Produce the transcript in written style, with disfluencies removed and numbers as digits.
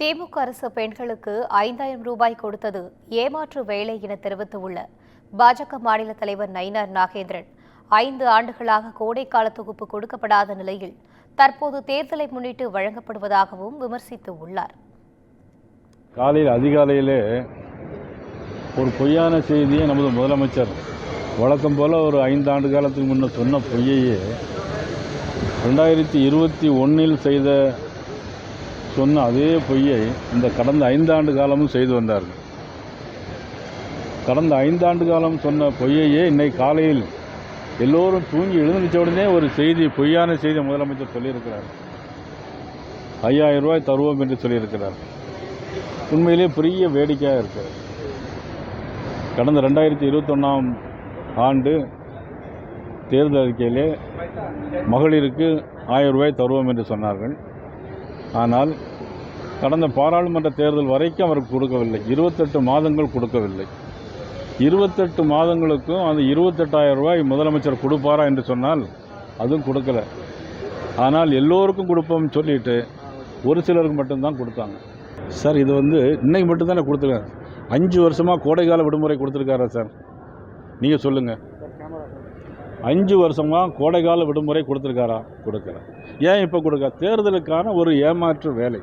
திமுக அரசு பெண்களுக்கு 5,000 ரூபாய் கொடுத்தது ஏமாற்று வேலை என தெரிவித்துள்ள பாஜக மாநில தலைவர் நயினார் நாகேந்திரன் 5 ஆண்டுகளாக கோடைக்கால தொகுப்பு கொடுக்கப்படாத நிலையில் தற்போது தேர்தலை முன்னிட்டு வழங்கப்படுவதாகவும் விமர்சித்துள்ளார். காலையில் அதிகாலையிலே ஒரு பொய்யான செய்தியை நமது முதலமைச்சர் வழக்கம் போல ஒரு 5 ஆண்டு காலத்துக்கு முன்ன சொன்ன பொய்யையே 2021 சொன்ன அதே பொய்யை இந்த கடந்த 5 ஆண்டு காலமும் செய்து வந்தார்கள். கடந்த 5 ஆண்டு காலம் சொன்ன பொய்யையே இன்னைக்கு காலையில் எல்லோரும் தூங்கி எழுந்திருச்ச உடனே ஒரு செய்தி, பொய்யான செய்தி முதலமைச்சர் சொல்லியிருக்கிறார். 5,000 ரூபாய் தருவோம் என்று சொல்லியிருக்கிறார். உண்மையிலே பெரிய வேடிக்கையாக இருக்கிறது. கடந்த 2021ஆம் ஆண்டு தேர்தல் அறிக்கையிலே மகளிருக்கு 1,000 ரூபாய் தருவோம் என்று சொன்னார்கள். ஆனால் கடந்த பாராளுமன்ற தேர்தல் வரைக்கும் அவருக்கு கொடுக்கவில்லை. 28 மாதங்கள் கொடுக்கவில்லை. 28 மாதங்களுக்கும் அந்த 28,000 ரூபாய் முதலமைச்சர் கொடுப்பாரா என்று சொன்னால் அதுவும் கொடுக்கல. ஆனால் எல்லோருக்கும் கொடுப்போம்னு சொல்லிட்டு ஒரு சிலருக்கு மட்டும்தான் கொடுத்தாங்க. சார், இது இன்னைக்கு மட்டும்தானே கொடுத்துருக்காங்க. 5 வருஷமாக கோடைக்கால விடுமுறை கொடுத்துருக்காரா சார்? நீங்கள் சொல்லுங்கள். 5 வருஷமாக கோடைக்கால விடுமுறை கொடுத்துருக்காரா? கொடுக்கல. ஏன் இப்போ கொடுக்க? தேர்தலுக்கான ஒரு ஏமாற்று வேலை.